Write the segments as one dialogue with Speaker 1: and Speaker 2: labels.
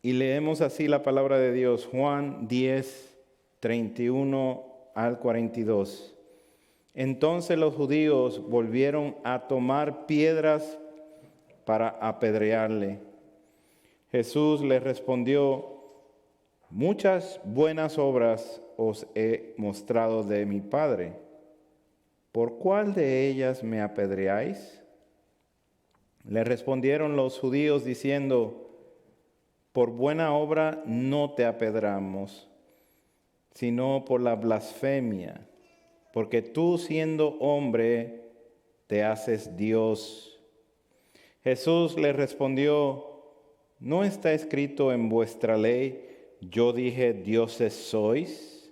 Speaker 1: Y leemos así la palabra de Dios, Juan 10, 31 al 42. Entonces los judíos volvieron a tomar piedras para apedrearle. Jesús les respondió: muchas buenas obras os he mostrado de mi Padre. ¿Por cuál de ellas me apedreáis? Le respondieron los judíos diciendo: por buena obra no te apedreamos, sino por la blasfemia, porque tú, siendo hombre, te haces Dios. Jesús le respondió: ¿no está escrito en vuestra ley, yo dije, dioses sois?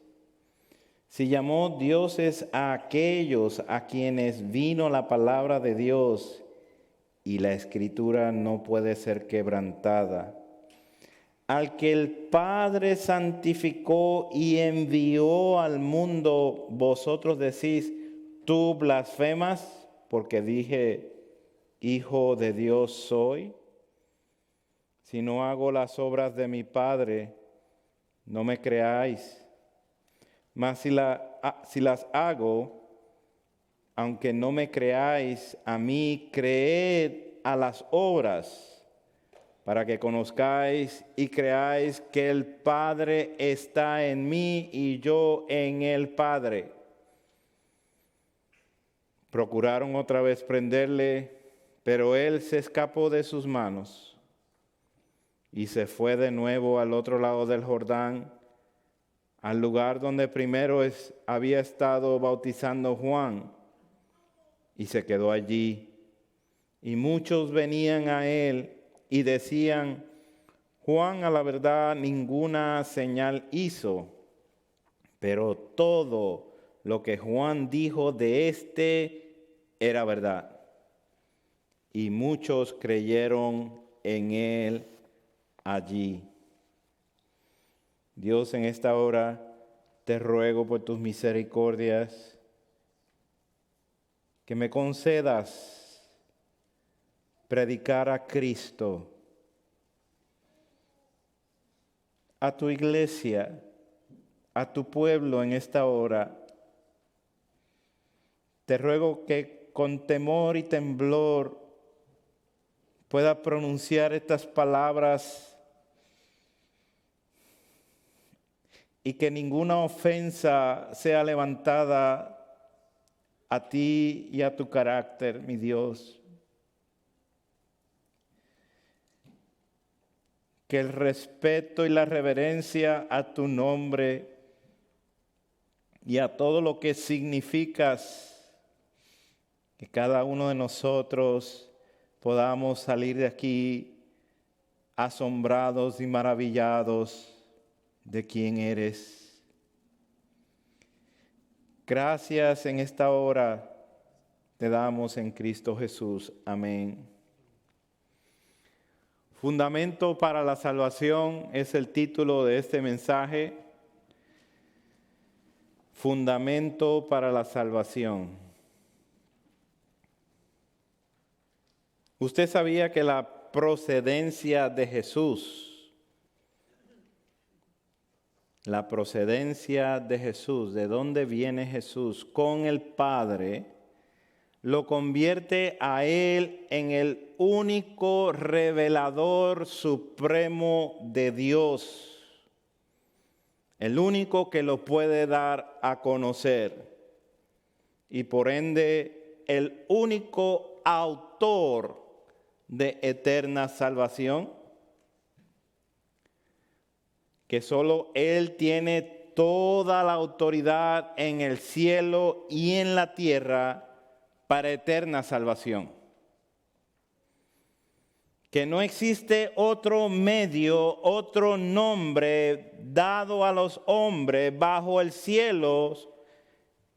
Speaker 1: Si llamó dioses a aquellos a quienes vino la palabra de Dios, y la escritura no puede ser quebrantada, al que el Padre santificó y envió al mundo, vosotros decís: tú blasfemas, porque dije, Hijo de Dios soy. Si no hago las obras de mi Padre, no me creáis. Mas si las hago, aunque no me creáis a mí, creed a las obras, para que conozcáis y creáis que el Padre está en mí y yo en el Padre. Procuraron otra vez prenderle, pero él se escapó de sus manos y se fue de nuevo al otro lado del Jordán, al lugar donde primero había estado bautizando Juan, y se quedó allí. Y muchos venían a él y decían: Juan a la verdad ninguna señal hizo, pero todo lo que Juan dijo de éste era verdad. Y muchos creyeron en él allí. Dios, en esta hora te ruego por tus misericordias que me concedas predicar a Cristo, a tu iglesia, a tu pueblo en esta hora. Te ruego que con temor y temblor pueda pronunciar estas palabras y que ninguna ofensa sea levantada a ti y a tu carácter, mi Dios. Que el respeto y la reverencia a tu nombre y a todo lo que significas, que cada uno de nosotros podamos salir de aquí asombrados y maravillados de quién eres. Gracias en esta hora te damos en Cristo Jesús. Amén. Fundamento para la salvación es el título de este mensaje. Fundamento para la salvación. ¿Usted sabía que la procedencia de Jesús, de dónde viene Jesús con el Padre, lo convierte a Él en el único revelador supremo de Dios, el único que lo puede dar a conocer y por ende el único autor de eterna salvación? Que solo Él tiene toda la autoridad en el cielo y en la tierra para eterna salvación. Que no existe otro medio, otro nombre dado a los hombres bajo el cielo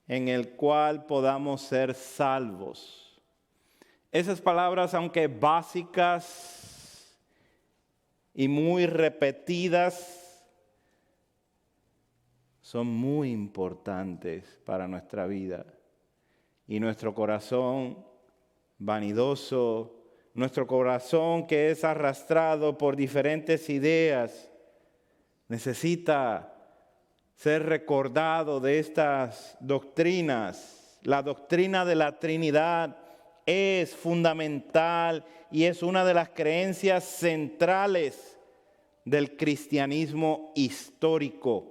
Speaker 1: en el cual podamos ser salvos. Esas palabras, aunque básicas y muy repetidas, son muy importantes para nuestra vida. Y nuestro corazón vanidoso Nuestro corazón, que es arrastrado por diferentes ideas, necesita ser recordado de estas doctrinas. La doctrina de la Trinidad es fundamental y es una de las creencias centrales del cristianismo histórico.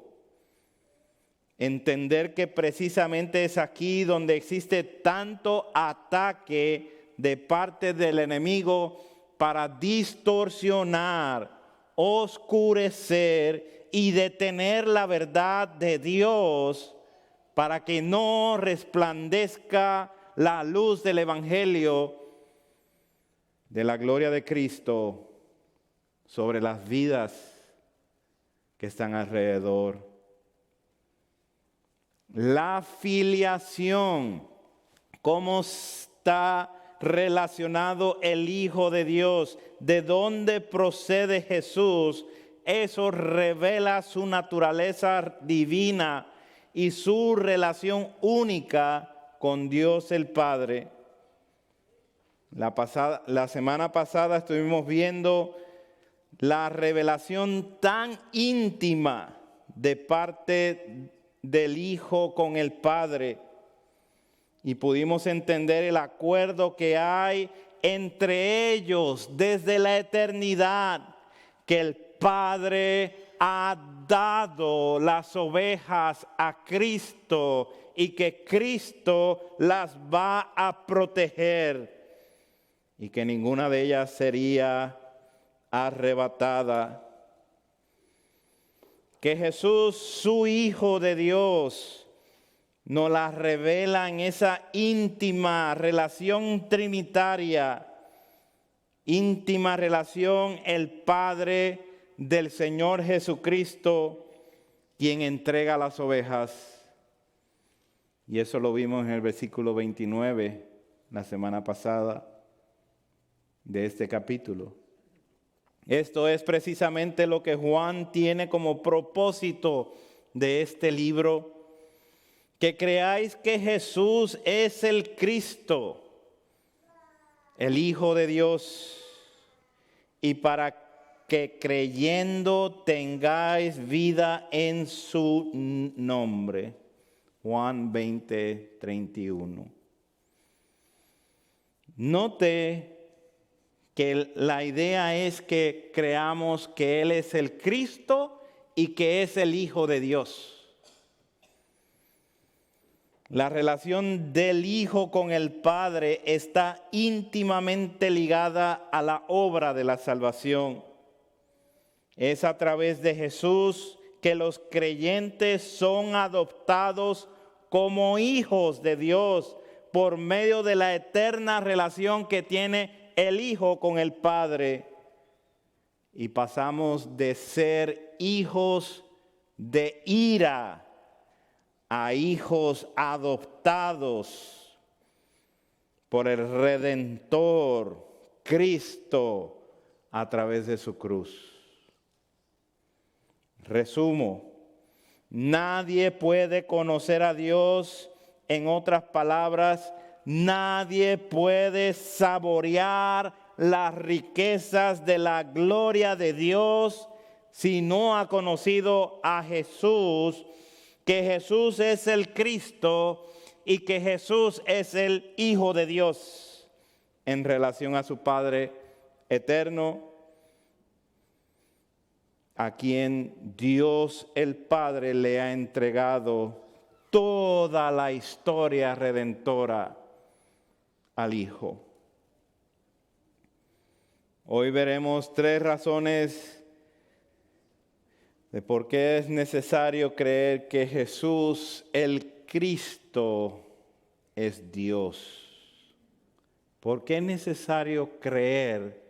Speaker 1: Entender que precisamente es aquí donde existe tanto ataque de parte del enemigo para distorsionar, oscurecer y detener la verdad de Dios para que no resplandezca la luz del Evangelio de la gloria de Cristo sobre las vidas que están alrededor. La filiación, cómo está relacionado el Hijo de Dios, de dónde procede Jesús, eso revela su naturaleza divina y su relación única con Dios el Padre. La semana pasada estuvimos viendo la revelación tan íntima de parte del Hijo con el Padre y pudimos entender el acuerdo que hay entre ellos desde la eternidad, que el Padre ha dado las ovejas a Cristo y que Cristo las va a proteger y que ninguna de ellas sería arrebatada. Que Jesús, su Hijo de Dios, nos la revela en esa íntima relación trinitaria, íntima relación el Padre del Señor Jesucristo, quien entrega las ovejas. Y eso lo vimos en el versículo 29, la semana pasada, de este capítulo. Esto es precisamente lo que Juan tiene como propósito de este libro, que creáis que Jesús es el Cristo, el Hijo de Dios, y para que creyendo tengáis vida en su nombre. Juan 20, 31. Note que la idea es que creamos que Él es el Cristo y que es el Hijo de Dios. La relación del Hijo con el Padre está íntimamente ligada a la obra de la salvación. Es a través de Jesús que los creyentes son adoptados como hijos de Dios por medio de la eterna relación que tiene el Hijo con el Padre. Y pasamos de ser hijos de ira a hijos adoptados por el Redentor, Cristo, a través de su cruz. Resumo, nadie puede conocer a Dios, en otras palabras, nadie puede saborear las riquezas de la gloria de Dios si no ha conocido a Jesús, que Jesús es el Cristo y que Jesús es el Hijo de Dios en relación a su Padre eterno, a quien Dios el Padre le ha entregado toda la historia redentora al Hijo. Hoy veremos 3 razones de por qué es necesario creer que Jesús el Cristo es Dios. ¿Por qué es necesario creer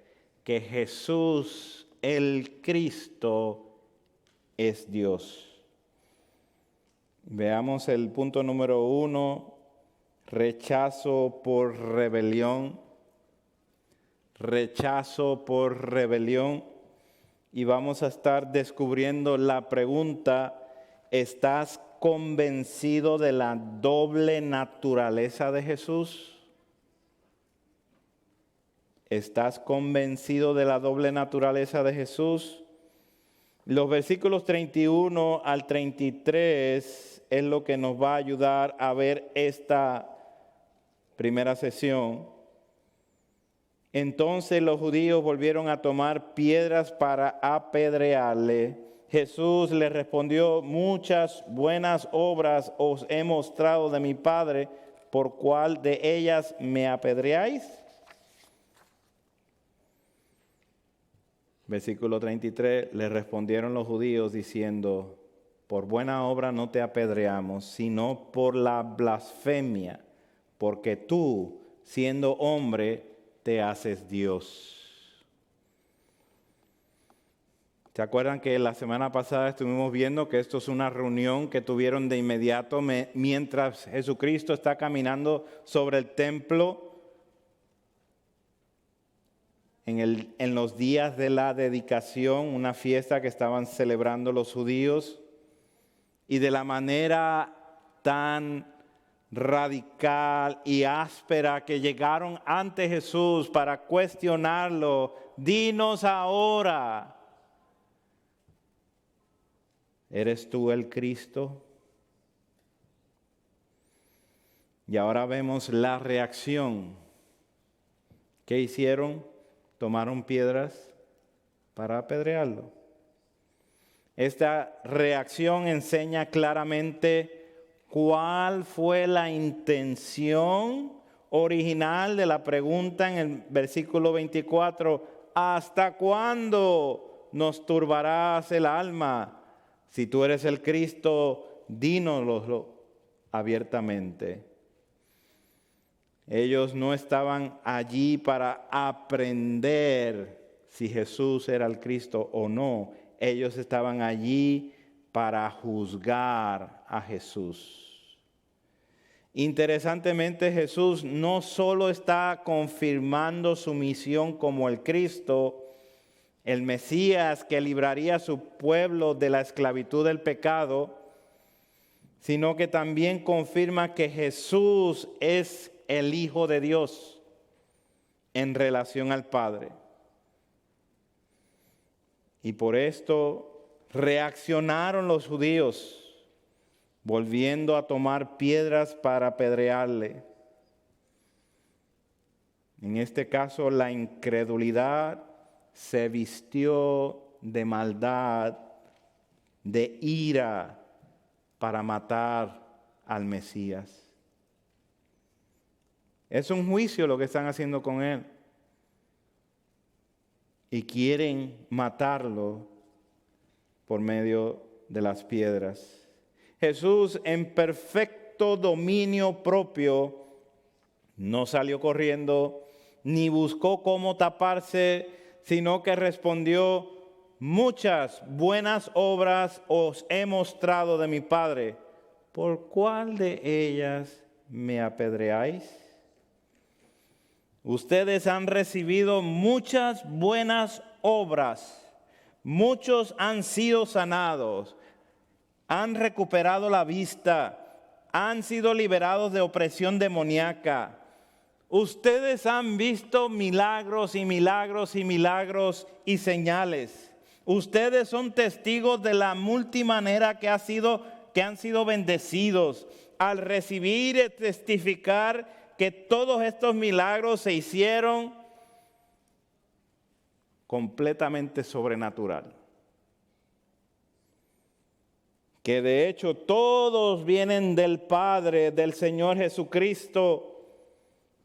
Speaker 1: que Jesús el Cristo es Dios? Veamos el punto número 1, rechazo por rebelión. Rechazo por rebelión. Y vamos a estar descubriendo la pregunta: ¿estás convencido de la doble naturaleza de Jesús? ¿Estás convencido de la doble naturaleza de Jesús? Los versículos 31 al 33 es lo que nos va a ayudar a ver esta primera sesión. Entonces los judíos volvieron a tomar piedras para apedrearle. Jesús les respondió: muchas buenas obras os he mostrado de mi Padre, ¿por cuál de ellas me apedreáis? Versículo 33, le respondieron los judíos diciendo: por buena obra no te apedreamos, sino por la blasfemia, porque tú, siendo hombre, te haces Dios. ¿Se acuerdan que la semana pasada estuvimos viendo que esto es una reunión que tuvieron de inmediato mientras Jesucristo está caminando sobre el templo en los días de la dedicación, una fiesta que estaban celebrando los judíos, y de la manera tan radical y áspera que llegaron ante Jesús para cuestionarlo: dinos ahora, ¿eres tú el Cristo? Y ahora vemos la reacción. ¿Qué hicieron? Tomaron piedras para apedrearlo. Esta reacción enseña claramente cuál fue la intención original de la pregunta en el versículo 24. ¿Hasta cuándo nos turbarás el alma? Si tú eres el Cristo, dínoslo abiertamente. Ellos no estaban allí para aprender si Jesús era el Cristo o no. Ellos estaban allí para juzgar a Jesús. Interesantemente, Jesús no solo está confirmando su misión como el Cristo, el Mesías que libraría a su pueblo de la esclavitud del pecado, sino que también confirma que Jesús es el Hijo de Dios en relación al Padre. Y por esto reaccionaron los judíos, volviendo a tomar piedras para apedrearle. En este caso, la incredulidad se vistió de maldad, de ira, para matar al Mesías. Es un juicio lo que están haciendo con él. Y quieren matarlo por medio de las piedras. Jesús, en perfecto dominio propio, no salió corriendo ni buscó cómo taparse, sino que respondió: muchas buenas obras os he mostrado de mi Padre, ¿por cuál de ellas me apedreáis? Ustedes han recibido muchas buenas obras, muchos han sido sanados, han recuperado la vista, han sido liberados de opresión demoníaca. Ustedes han visto milagros y milagros y milagros y señales. Ustedes son testigos de la multimanera que han sido bendecidos al recibir y testificar que todos estos milagros se hicieron completamente sobrenatural. Que de hecho todos vienen del Padre, del Señor Jesucristo.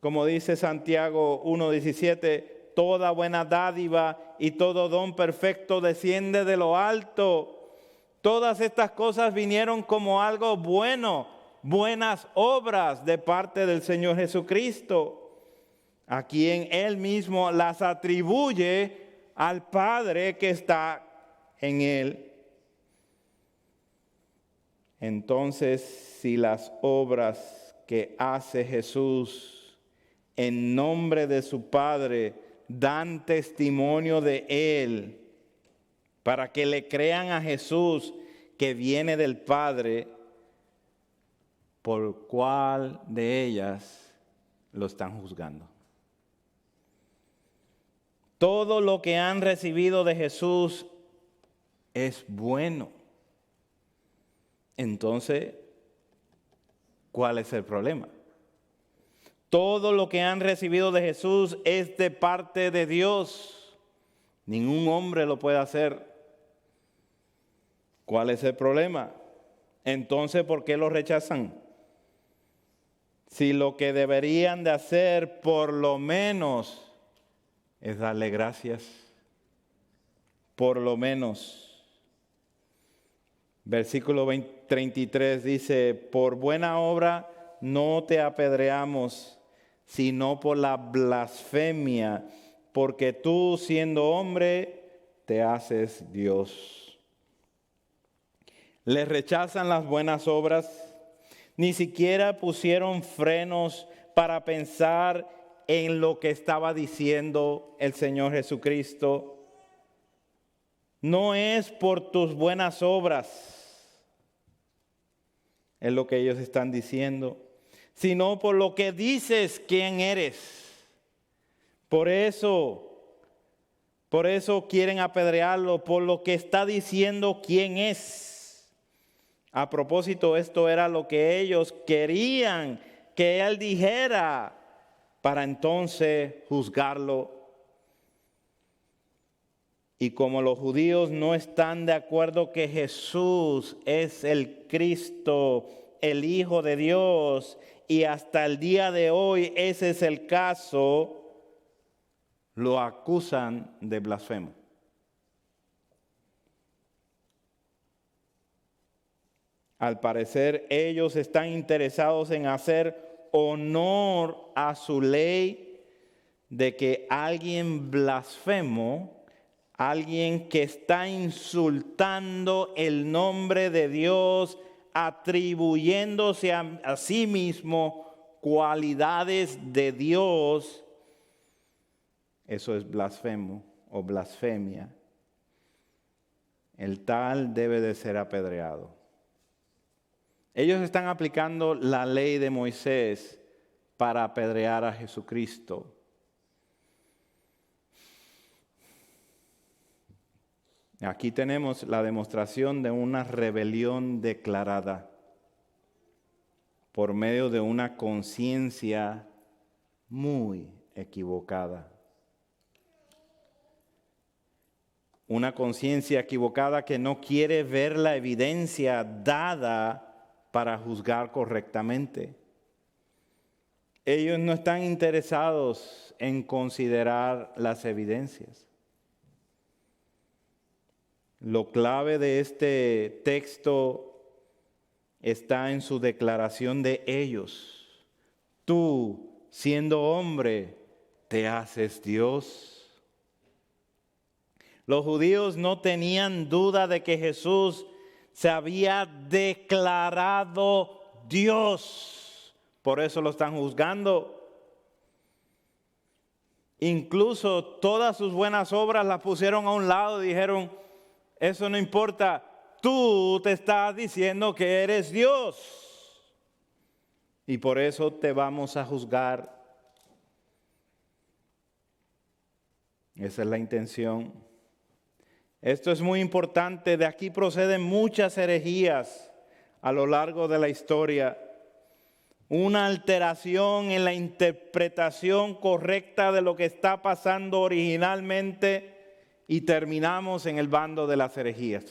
Speaker 1: Como dice Santiago 1:17, toda buena dádiva y todo don perfecto desciende de lo alto. Todas estas cosas vinieron como algo bueno, buenas obras de parte del Señor Jesucristo, a quien Él mismo las atribuye al Padre que está en Él. Entonces, si las obras que hace Jesús en nombre de su Padre dan testimonio de Él, para que le crean a Jesús que viene del Padre, ¿por cuál de ellas lo están juzgando? Todo lo que han recibido de Jesús es bueno. Entonces, ¿cuál es el problema? Todo lo que han recibido de Jesús es de parte de Dios. Ningún hombre lo puede hacer. ¿Cuál es el problema? Entonces, ¿por qué lo rechazan? Si lo que deberían de hacer, por lo menos, es darle gracias. Por lo menos. Versículo 33 dice, por buena obra no te apedreamos, sino por la blasfemia, porque tú, siendo hombre, te haces Dios. Les rechazan las buenas obras, ni siquiera pusieron frenos para pensar en lo que estaba diciendo el Señor Jesucristo. No es por tus buenas obras, es lo que ellos están diciendo, sino por lo que dices quién eres. Por eso quieren apedrearlo, por lo que está diciendo quién es. A propósito, esto era lo que ellos querían que él dijera para entonces juzgarlo. Y como los judíos no están de acuerdo que Jesús es el Cristo, el Hijo de Dios, y hasta el día de hoy ese es el caso, lo acusan de blasfemo. Al parecer ellos están interesados en hacer honor a su ley de que alguien blasfemo, alguien que está insultando el nombre de Dios, atribuyéndose a sí mismo cualidades de Dios, eso es blasfemo o blasfemia. El tal debe de ser apedreado. Ellos están aplicando la ley de Moisés para apedrear a Jesucristo. Aquí tenemos la demostración de una rebelión declarada por medio de una conciencia muy equivocada. Una conciencia equivocada que no quiere ver la evidencia dada para juzgar correctamente. Ellos no están interesados en considerar las evidencias. Lo clave de este texto está en su declaración de ellos. Tú, siendo hombre, te haces Dios. Los judíos no tenían duda de que Jesús se había declarado Dios. Por eso lo están juzgando. Incluso todas sus buenas obras las pusieron a un lado y dijeron, eso no importa, tú te estás diciendo que eres Dios. Y por eso te vamos a juzgar. Esa es la intención. Esto es muy importante. De aquí proceden muchas herejías a lo largo de la historia. Una alteración en la interpretación correcta de lo que está pasando originalmente y terminamos en el bando de las herejías.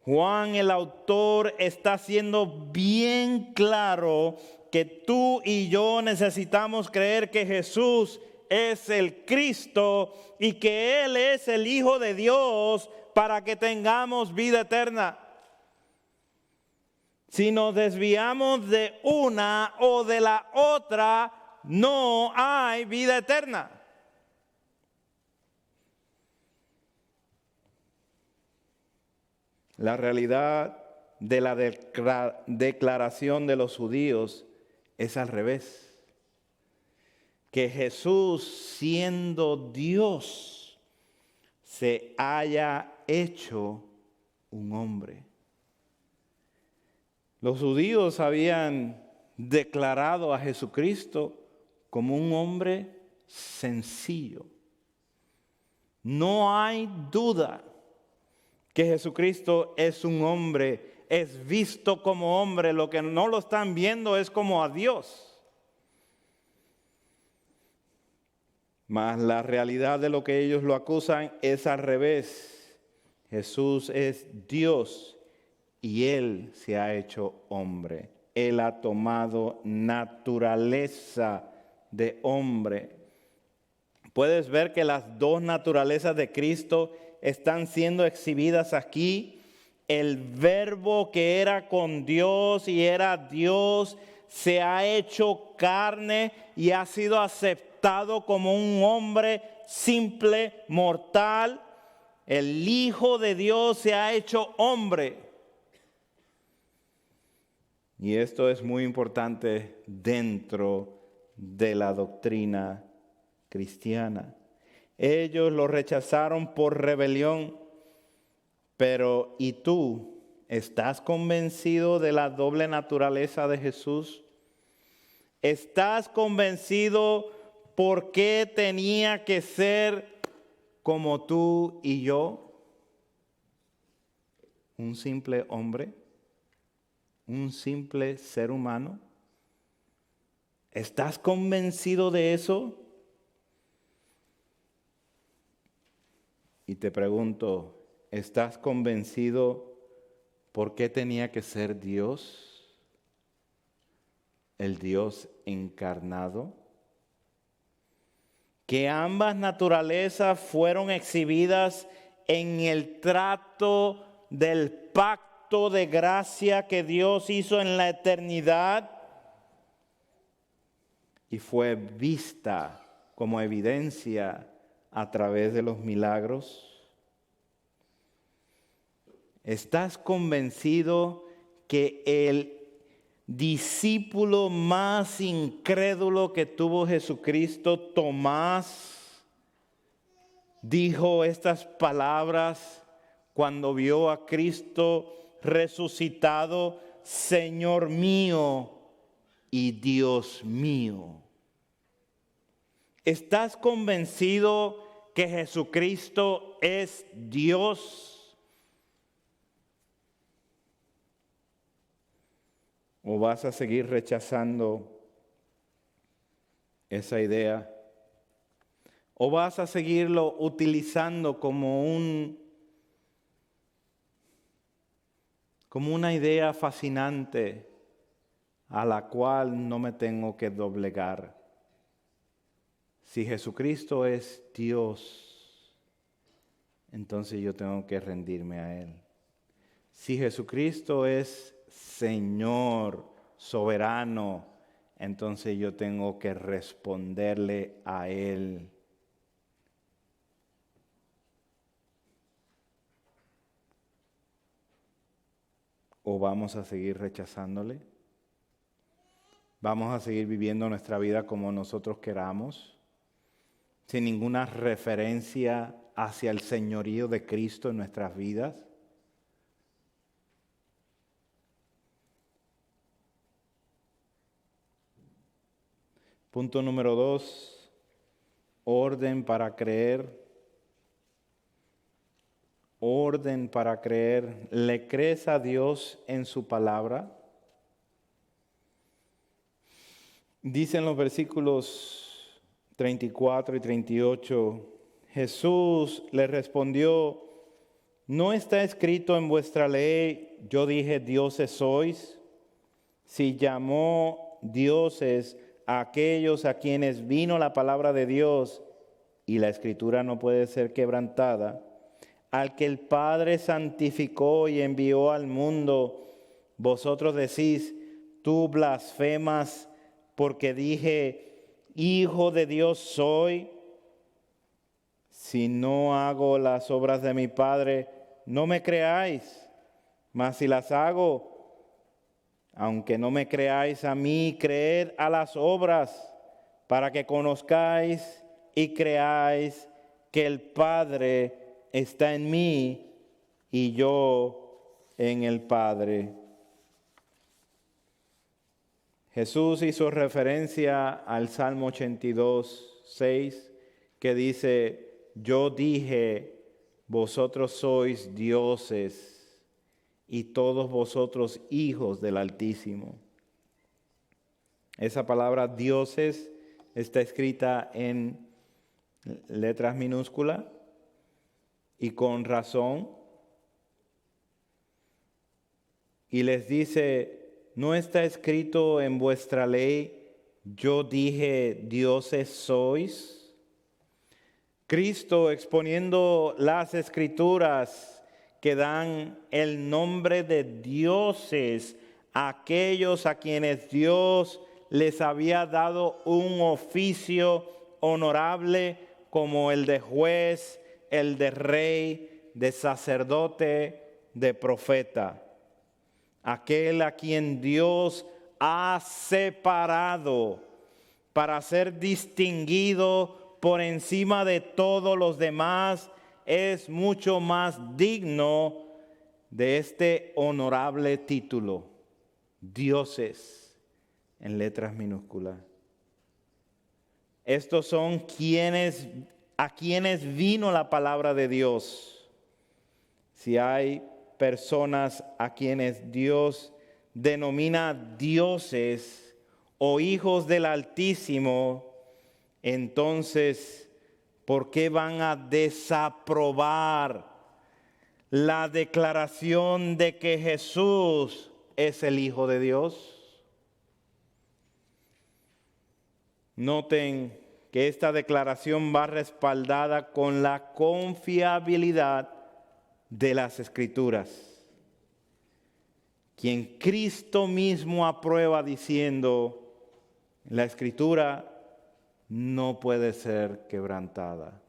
Speaker 1: Juan, el autor, está haciendo bien claro que tú y yo necesitamos creer que Jesús es el Cristo y que Él es el Hijo de Dios para que tengamos vida eterna. Si nos desviamos de una o de la otra, no hay vida eterna. La realidad de la declaración de los judíos es al revés. Que Jesús, siendo Dios, se haya hecho un hombre. Los judíos habían declarado a Jesucristo como un hombre sencillo. No hay duda que Jesucristo es un hombre, es visto como hombre. Lo que no lo están viendo es como a Dios. Mas la realidad de lo que ellos lo acusan es al revés. Jesús es Dios y Él se ha hecho hombre. Él ha tomado naturaleza de hombre. Puedes ver que las dos naturalezas de Cristo están siendo exhibidas aquí. El verbo que era con Dios y era Dios se ha hecho carne y ha sido aceptado como un hombre simple, mortal. El Hijo de Dios se ha hecho hombre. Y esto es muy importante dentro de la doctrina cristiana. Ellos lo rechazaron por rebelión, pero ¿y tú estás convencido de la doble naturaleza de Jesús? ¿Estás convencido por qué tenía que ser como tú y yo? Un simple hombre, un simple ser humano. ¿Estás convencido de eso? Y te pregunto, ¿estás convencido por qué tenía que ser Dios? El Dios encarnado. Que ambas naturalezas fueron exhibidas en el trato del pacto de gracia que Dios hizo en la eternidad y fue vista como evidencia a través de los milagros. ¿Estás convencido que el discípulo más incrédulo que tuvo Jesucristo, Tomás, dijo estas palabras cuando vio a Cristo resucitado: Señor mío y Dios mío? ¿Estás convencido que Jesucristo es Dios? ¿O vas a seguir rechazando esa idea? ¿O vas a seguirlo utilizando como una idea fascinante a la cual no me tengo que doblegar? Si Jesucristo es Dios, entonces yo tengo que rendirme a Él. Si Jesucristo es Señor, soberano, entonces yo tengo que responderle a Él. ¿O vamos a seguir rechazándole? ¿Vamos a seguir viviendo nuestra vida como nosotros queramos, sin ninguna referencia hacia el señorío de Cristo en nuestras vidas? Punto número 2, orden para creer. Orden para creer. ¿Le crees a Dios en su palabra? Dicen los versículos 34 y 38, Jesús le respondió: ¿no está escrito en vuestra ley, yo dije dioses sois? Si llamó dioses a aquellos a quienes vino la palabra de Dios, y la escritura no puede ser quebrantada, al que el Padre santificó y envió al mundo, vosotros decís: tú blasfemas, porque dije, Hijo de Dios soy. Si no hago las obras de mi Padre, no me creáis. Mas si las hago, aunque no me creáis a mí, creed a las obras, para que conozcáis y creáis que el Padre está en mí y yo en el Padre. Jesús hizo referencia al Salmo 82, 6, que dice, yo dije, vosotros sois dioses y todos vosotros hijos del Altísimo. Esa palabra dioses está escrita en letras minúsculas y con razón. Y les dice, ¿no está escrito en vuestra ley, yo dije, dioses sois? Cristo, exponiendo las escrituras que dan el nombre de dioses a aquellos a quienes Dios les había dado un oficio honorable como el de juez, el de rey, de sacerdote, de profeta. Aquel a quien Dios ha separado para ser distinguido por encima de todos los demás, es mucho más digno de este honorable título, dioses en letras minúsculas. Estos son a quienes vino la palabra de Dios. Si hay personas a quienes Dios denomina dioses o hijos del Altísimo, entonces, ¿por qué van a desaprobar la declaración de que Jesús es el Hijo de Dios? Noten que esta declaración va respaldada con la confiabilidad de las Escrituras, quien Cristo mismo aprueba diciendo, la Escritura no puede ser quebrantada.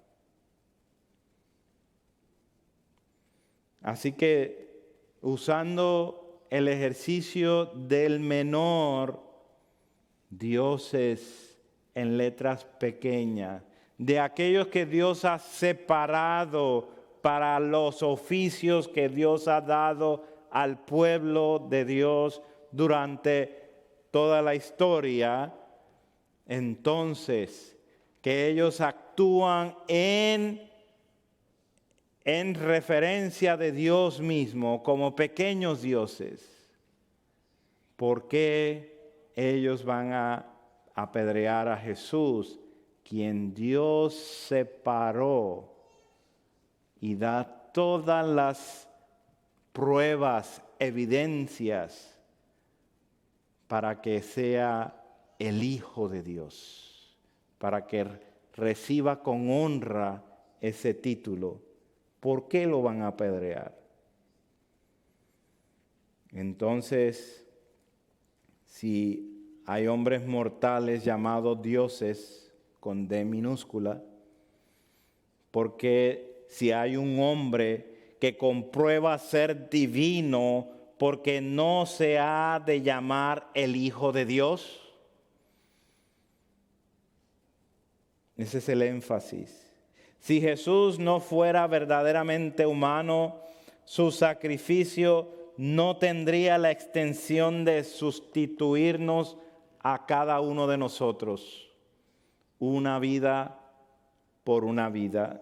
Speaker 1: Así que, usando el ejercicio del menor, dioses en letras pequeñas, de aquellos que Dios ha separado para los oficios que Dios ha dado al pueblo de Dios durante toda la historia, entonces que ellos actúan en referencia de Dios mismo como pequeños dioses. ¿Por qué ellos van a apedrear a Jesús, quien Dios separó y da todas las pruebas, evidencias para que sea el Hijo de Dios, para que reciba con honra ese título? ¿Por qué lo van a apedrear? Entonces, si hay hombres mortales llamados dioses con D minúscula, porque si hay un hombre que comprueba ser divino, porque no se ha de llamar el Hijo de Dios. Ese es el énfasis. Si Jesús no fuera verdaderamente humano, su sacrificio no tendría la extensión de sustituirnos a cada uno de nosotros, una vida por una vida.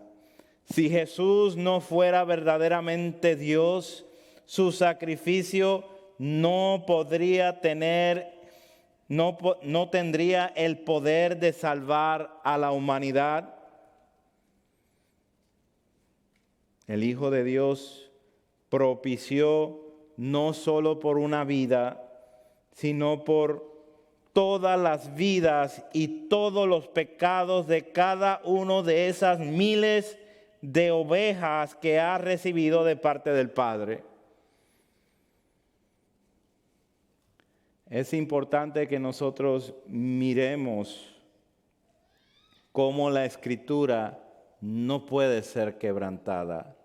Speaker 1: Si Jesús no fuera verdaderamente Dios, su sacrificio no tendría el poder de salvar a la humanidad. El Hijo de Dios propició no solo por una vida, sino por todas las vidas y todos los pecados de cada uno de esas miles de ovejas que ha recibido de parte del Padre. Es importante que nosotros miremos cómo la Escritura no puede ser quebrantada.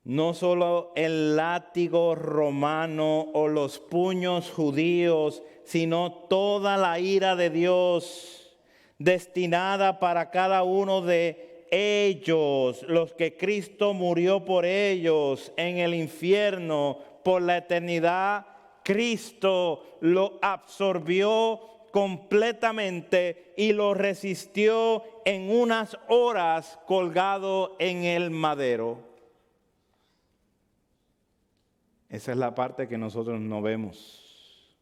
Speaker 1: No solo el látigo romano o los puños judíos, sino toda la ira de Dios destinada para cada uno de ellos, los que Cristo murió por ellos en el infierno por la eternidad. Cristo lo absorbió completamente y lo resistió en unas horas colgado en el madero. Esa es la parte que nosotros no vemos.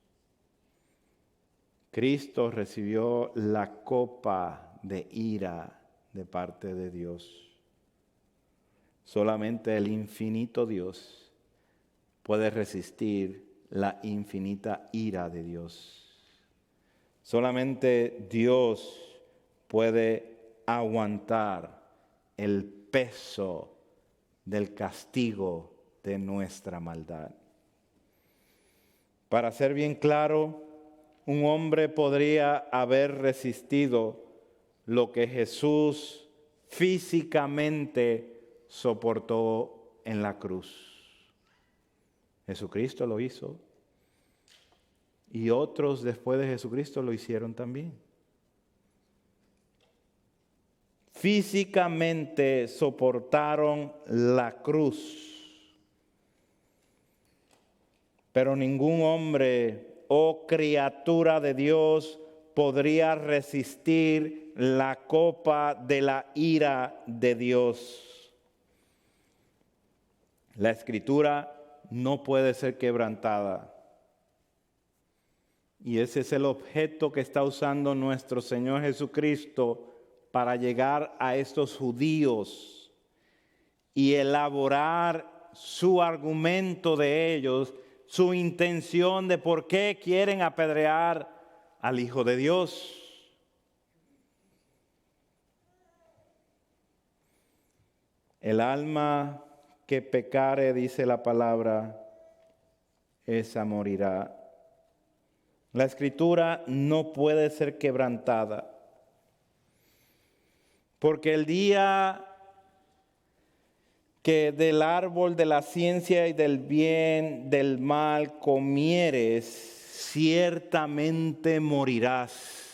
Speaker 1: Cristo recibió la copa de ira de parte de Dios. Solamente el infinito Dios puede resistir la infinita ira de Dios. Solamente Dios puede aguantar el peso del castigo de nuestra maldad. Para ser bien claro, un hombre podría haber resistido lo que Jesús físicamente soportó en la cruz. Jesucristo lo hizo. Y otros después de Jesucristo lo hicieron también. Físicamente soportaron la cruz. Pero ningún hombre o criatura de Dios podría resistir la copa de la ira de Dios. La Escritura no puede ser quebrantada. Y ese es el objeto que está usando nuestro Señor Jesucristo para llegar a estos judíos y elaborar su argumento de ellos, su intención de por qué quieren apedrear al Hijo de Dios. El alma que pecare, dice la palabra, esa morirá. La Escritura no puede ser quebrantada, porque el día que del árbol de la ciencia y del bien, del mal comieres, ciertamente morirás.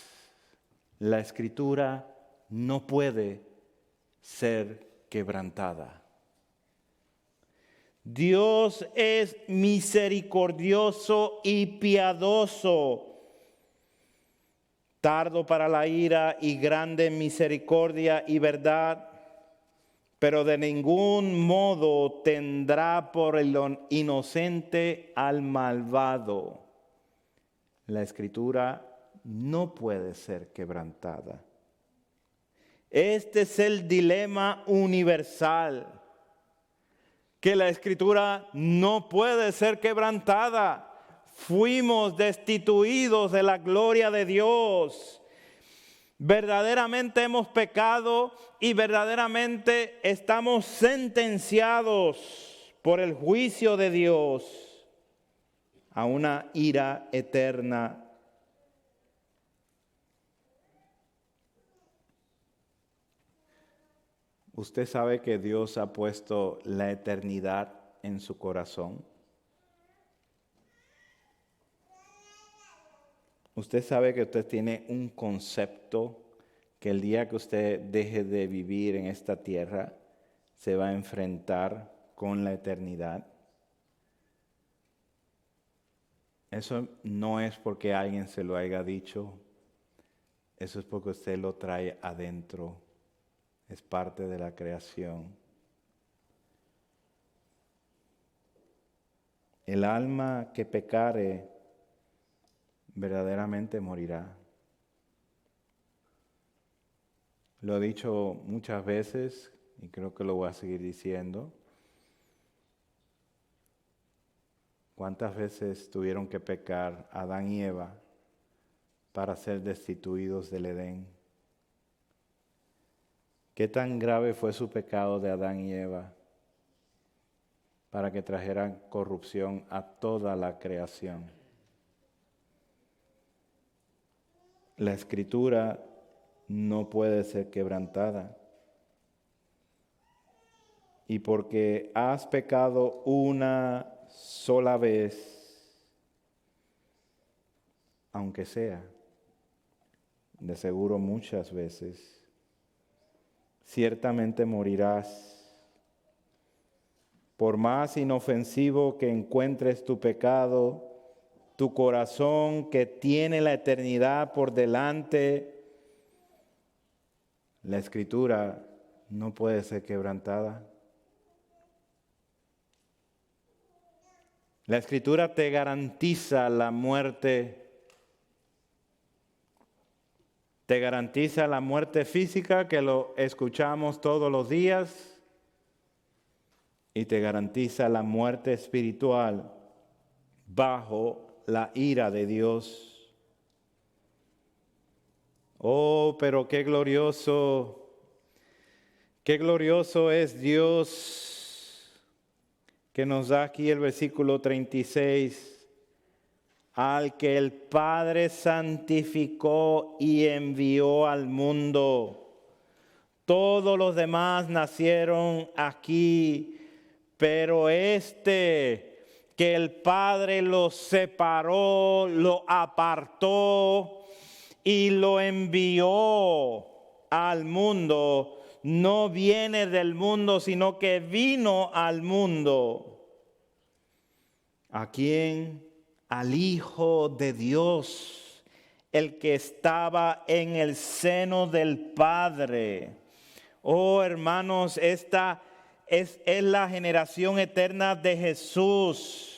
Speaker 1: La Escritura no puede ser quebrantada. Dios es misericordioso y piadoso, tardo para la ira y grande en misericordia y verdad, pero de ningún modo tendrá por el inocente al malvado. La Escritura no puede ser quebrantada. Este es el dilema universal, que la Escritura no puede ser quebrantada. Fuimos destituidos de la gloria de Dios. Verdaderamente hemos pecado y verdaderamente estamos sentenciados por el juicio de Dios a una ira eterna. ¿Usted sabe que Dios ha puesto la eternidad en su corazón? Usted sabe que usted tiene un concepto que el día que usted deje de vivir en esta tierra se va a enfrentar con la eternidad. Eso no es porque alguien se lo haya dicho, eso es porque usted lo trae adentro, es parte de la creación. El alma que pecare verdaderamente morirá. Lo he dicho muchas veces y creo que lo voy a seguir diciendo. ¿Cuántas veces tuvieron que pecar Adán y Eva para ser destituidos del Edén? ¿Qué tan grave fue su pecado de Adán y Eva para que trajeran corrupción a toda la creación? La Escritura no puede ser quebrantada. Y porque has pecado una sola vez, aunque sea, de seguro muchas veces, ciertamente morirás. Por más inofensivo que encuentres tu pecado, tu corazón que tiene la eternidad por delante, la Escritura no puede ser quebrantada. La Escritura te garantiza la muerte. Te garantiza la muerte física, que lo escuchamos todos los días, y te garantiza la muerte espiritual bajo la ira de Dios. Oh, pero qué glorioso es Dios, que nos da aquí el versículo 36. Al que el Padre santificó y envió al mundo. Todos los demás nacieron aquí, pero que el Padre lo separó, lo apartó y lo envió al mundo, no viene del mundo, sino que vino al mundo. ¿A quién? Al Hijo de Dios, el que estaba en el seno del Padre. Oh, hermanos, esta es la generación eterna de Jesús,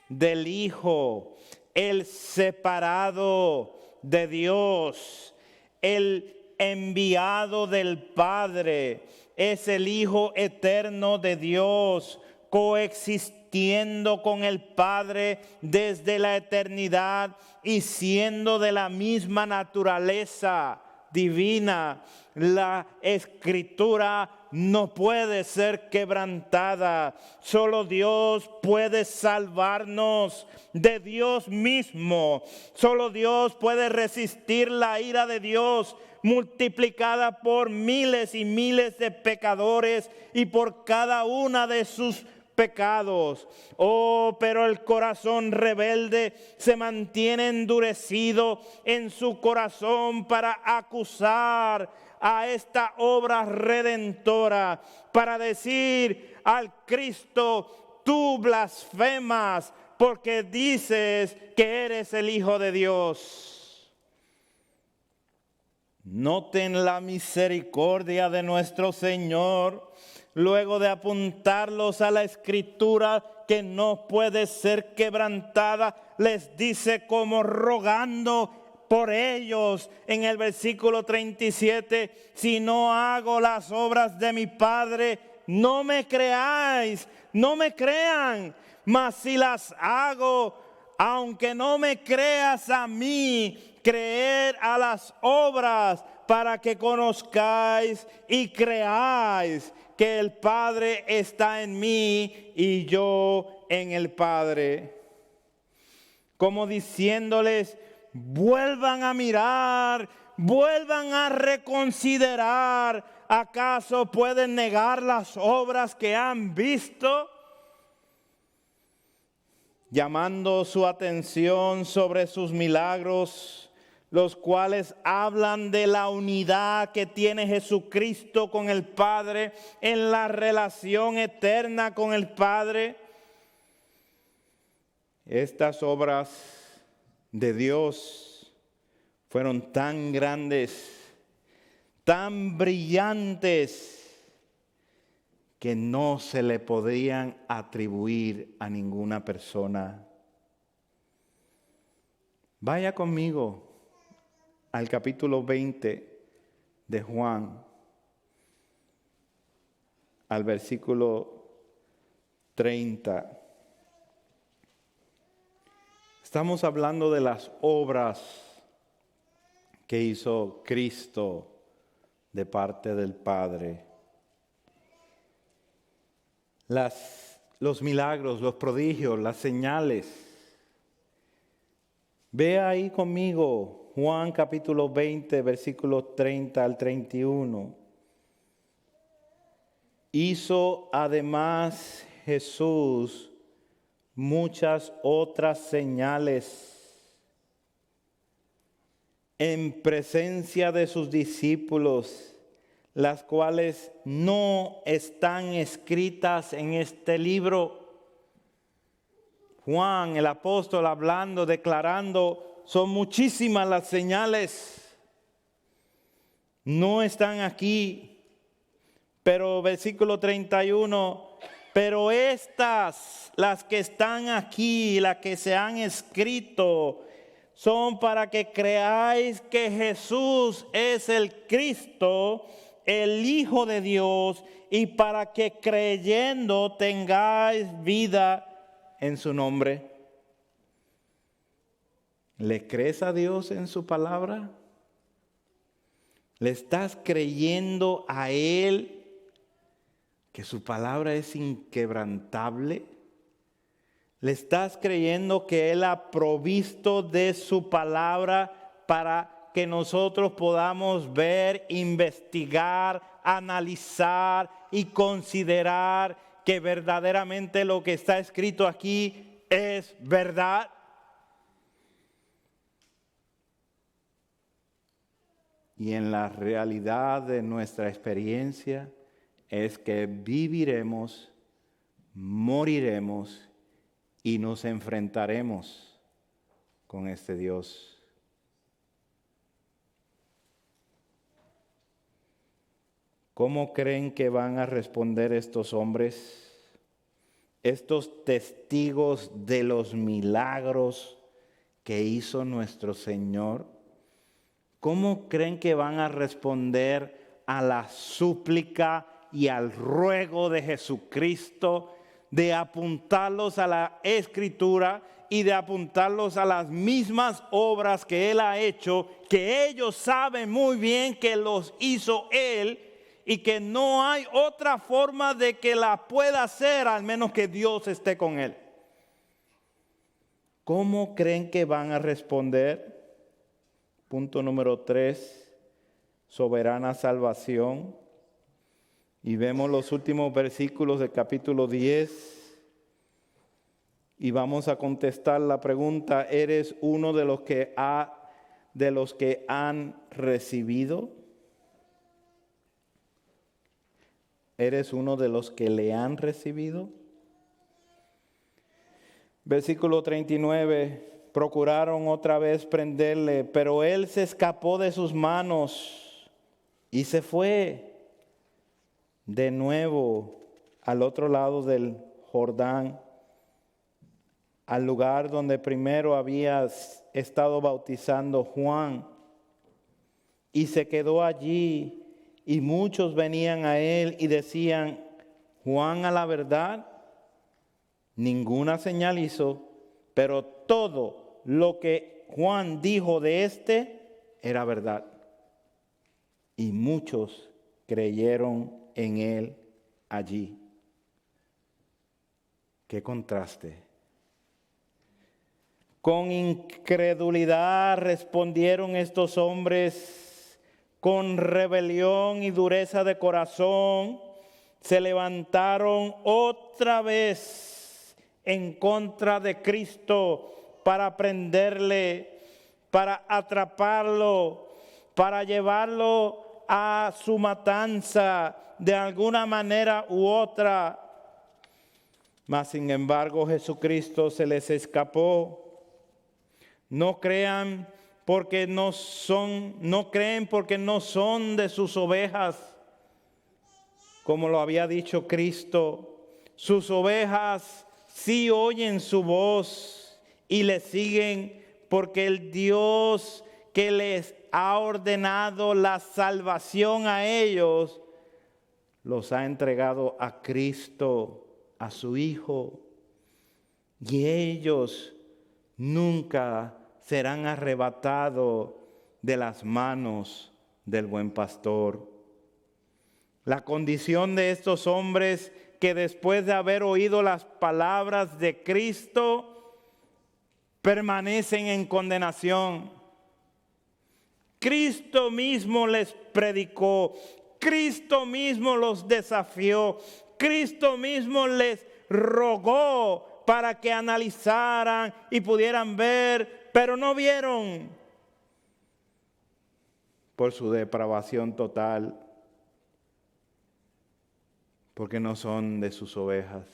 Speaker 1: del Hijo, el separado de Dios, el enviado del Padre. Es el Hijo eterno de Dios, coexistiendo con el Padre desde la eternidad y siendo de la misma naturaleza divina. La Escritura no puede ser quebrantada. Solo Dios puede salvarnos de Dios mismo. Solo Dios puede resistir la ira de Dios multiplicada por miles y miles de pecadores y por cada una de sus pecados. Oh, pero el corazón rebelde se mantiene endurecido en su corazón para acusar a esta obra redentora, para decir al Cristo: tú blasfemas porque dices que eres el Hijo de Dios. Noten la misericordia de nuestro Señor. Luego de apuntarlos a la Escritura que no puede ser quebrantada, les dice como rogando por ellos en el versículo 37, si no hago las obras de mi Padre, no me creáis, no me crean, mas si las hago, aunque no me creas a mí, creer a las obras para que conozcáis y creáis que el Padre está en mí y yo en el Padre. Como diciéndoles: vuelvan a mirar, vuelvan a reconsiderar. ¿Acaso pueden negar las obras que han visto? Llamando su atención sobre sus milagros, los cuales hablan de la unidad que tiene Jesucristo con el Padre en la relación eterna con el Padre. Estas obras de Dios fueron tan grandes, tan brillantes, que no se le podían atribuir a ninguna persona. Vaya conmigo al capítulo 20 de Juan, al versículo 30. Estamos hablando de las obras que hizo Cristo de parte del Padre. Los milagros, los prodigios, las señales. Ve ahí conmigo Juan capítulo 20, versículos 30 al 31. Hizo además Jesús muchas otras señales en presencia de sus discípulos, las cuales no están escritas en este libro. Juan, el apóstol, hablando, declarando, son muchísimas las señales. No están aquí, pero versículo 31, pero estas, las que están aquí, las que se han escrito, son para que creáis que Jesús es el Cristo, el Hijo de Dios, y para que creyendo tengáis vida en su nombre. ¿Le crees a Dios en su palabra? ¿Le estás creyendo a Él que su palabra es inquebrantable? ¿Le estás creyendo que Él ha provisto de su palabra para que nosotros podamos ver, investigar, analizar y considerar que verdaderamente lo que está escrito aquí es verdad? Y en la realidad de nuestra experiencia es que viviremos, moriremos y nos enfrentaremos con este Dios. ¿Cómo creen que van a responder estos hombres, estos testigos de los milagros que hizo nuestro Señor? ¿Cómo creen que van a responder a la súplica y al ruego de Jesucristo de apuntarlos a la Escritura y de apuntarlos a las mismas obras que Él ha hecho, que ellos saben muy bien que los hizo Él y que no hay otra forma de que la pueda hacer al menos que Dios esté con Él? ¿Cómo creen que van a responder? Punto número 3, soberana salvación. Y vemos los últimos versículos del capítulo 10 y vamos a contestar la pregunta: ¿eres uno de los que han recibido? ¿Eres uno de los que le han recibido? Versículo 39. Procuraron otra vez prenderle, pero él se escapó de sus manos y se fue de nuevo al otro lado del Jordán, al lugar donde primero había estado bautizando Juan, y se quedó allí, y muchos venían a él y decían: Juan, a la verdad, ninguna señal hizo, pero todo lo que Juan dijo de era verdad. Y muchos creyeron en él allí. ¡Qué contraste! Con incredulidad respondieron estos hombres, con rebelión y dureza de corazón, se levantaron otra vez en contra de Cristo para prenderle, para atraparlo, para llevarlo a su matanza de alguna manera u otra. Mas sin embargo Jesucristo se les escapó. No creen porque no son de sus ovejas, como lo había dicho Cristo. Sus ovejas sí oyen su voz y le siguen, porque el Dios que les ha ordenado la salvación a ellos los ha entregado a Cristo, a su Hijo, y ellos nunca serán arrebatados de las manos del buen pastor. La condición de estos hombres que después de haber oído las palabras de Cristo permanecen en condenación. Cristo mismo les predicó, Cristo mismo los desafió, Cristo mismo les rogó para que analizaran y pudieran ver, pero no vieron por su depravación total, porque no son de sus ovejas.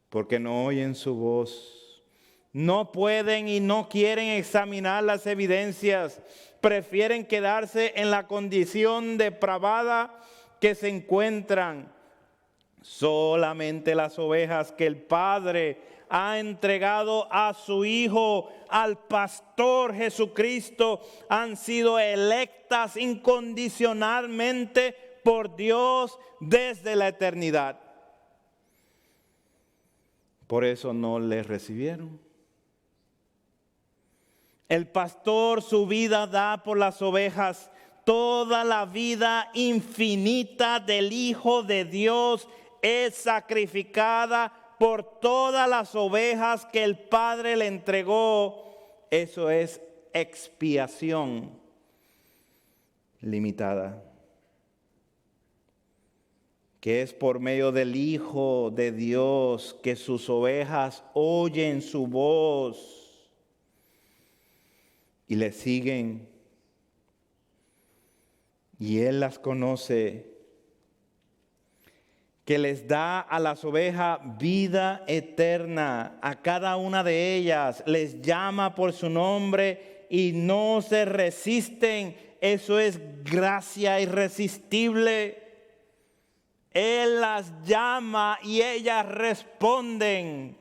Speaker 1: porque no oyen su voz. No pueden y no quieren examinar las evidencias. Prefieren quedarse en la condición depravada que se encuentran. Solamente las ovejas que el Padre ha entregado a su Hijo, al Pastor Jesucristo, han sido electas incondicionalmente por Dios desde la eternidad. Por eso no le recibieron. El pastor su vida da por las ovejas. Toda la vida infinita del Hijo de Dios es sacrificada por todas las ovejas que el Padre le entregó. Eso es expiación limitada, que es por medio del Hijo de Dios que sus ovejas oyen su voz y le siguen, y Él las conoce, que les da a las ovejas vida eterna, a cada una de ellas les llama por su nombre y no se resisten. Eso es gracia irresistible. Él las llama y ellas responden.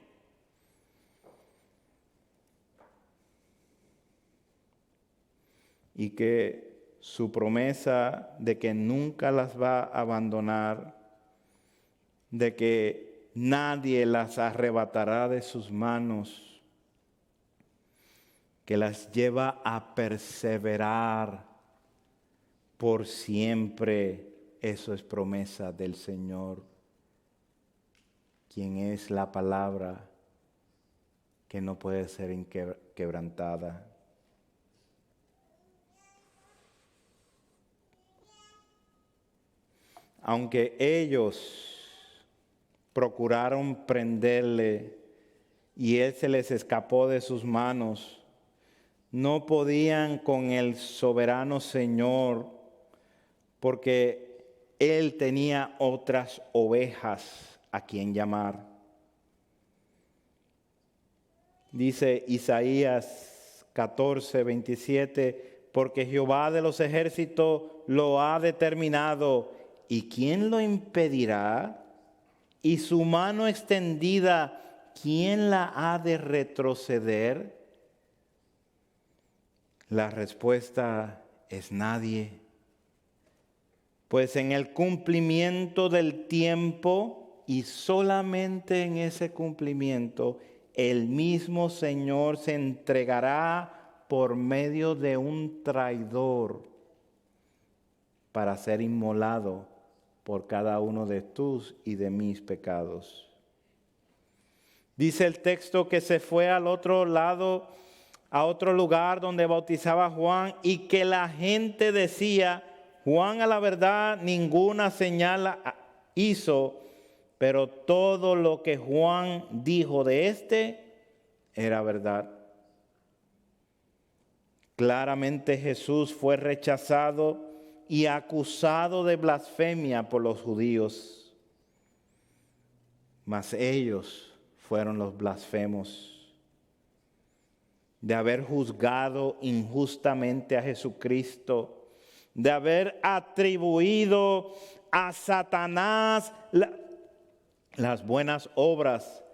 Speaker 1: Y que su promesa de que nunca las va a abandonar, de que nadie las arrebatará de sus manos, que las lleva a perseverar por siempre. Eso es promesa del Señor, quien es la palabra que no puede ser quebrantada. Aunque ellos procuraron prenderle y él se les escapó de sus manos, no podían con el soberano Señor, porque él tenía otras ovejas a quien llamar. Dice Isaías 14:27, porque Jehová de los ejércitos lo ha determinado, ¿y quién lo impedirá? Y su mano extendida, ¿quién la ha de retroceder? La respuesta es nadie. Pues en el cumplimiento del tiempo y solamente en ese cumplimiento, el mismo Señor se entregará por medio de un traidor para ser inmolado por cada uno de tus y de mis pecados. Dice el texto que se fue al otro lado, a otro lugar donde bautizaba Juan, y que la gente decía: Juan a la verdad ninguna señal hizo, pero todo lo que Juan dijo de éste era verdad. Claramente Jesús fue rechazado y acusado de blasfemia por los judíos, mas ellos fueron los blasfemos de haber juzgado injustamente a Jesucristo, de haber atribuido a Satanás las buenas obras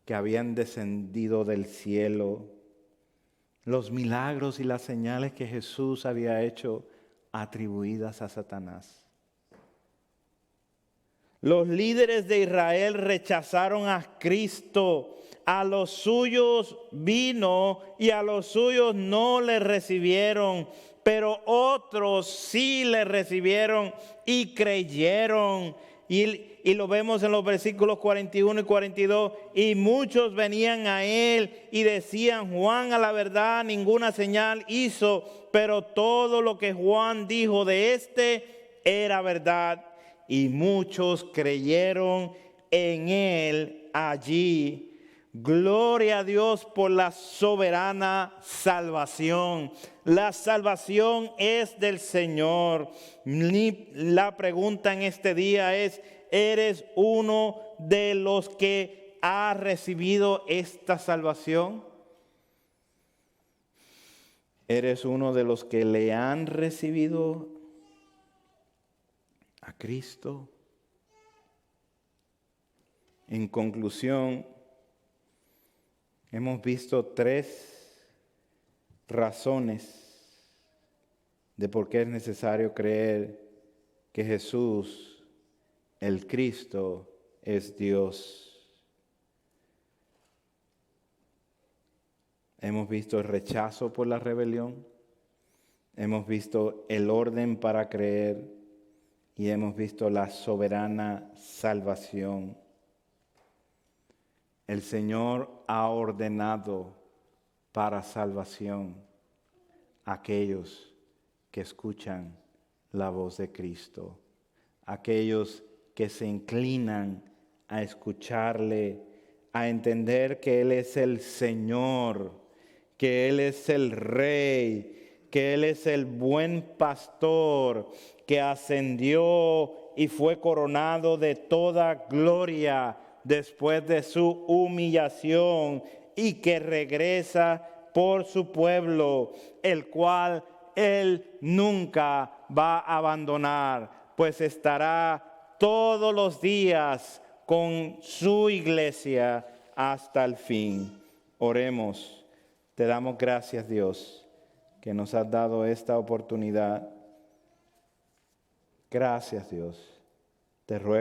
Speaker 1: que habían descendido del cielo, los milagros y las señales que Jesús había hecho, atribuidas a Satanás. Los líderes de Israel rechazaron a Cristo. A los suyos vino y a los suyos no le recibieron, pero otros sí le recibieron y creyeron. Y lo vemos en los versículos 41 y 42. Y muchos venían a él y decían: Juan a la verdad ninguna señal hizo, pero todo lo que Juan dijo de éste era verdad. Y muchos creyeron en él allí. Gloria a Dios por la soberana salvación. La salvación es del Señor. La pregunta en este día es: ¿eres uno de los que ha recibido esta salvación? ¿Eres uno de los que le han recibido a Cristo? En conclusión, hemos visto 3 razones de por qué es necesario creer que Jesús, el Cristo, es Dios. Hemos visto el rechazo por la rebelión, hemos visto el orden para creer y hemos visto la soberana salvación. El Señor ha ordenado para salvación a aquellos que escuchan la voz de Cristo, aquellos que se inclinan a escucharle, a entender que Él es el Señor, que Él es el Rey, que Él es el buen pastor, que ascendió y fue coronado de toda gloria después de su humillación y que regresa por su pueblo, el cual Él nunca va a abandonar, pues estará todos los días con su iglesia hasta el fin. Oremos. Te damos gracias, Dios, que nos has dado esta oportunidad. Gracias, Dios. Te ruego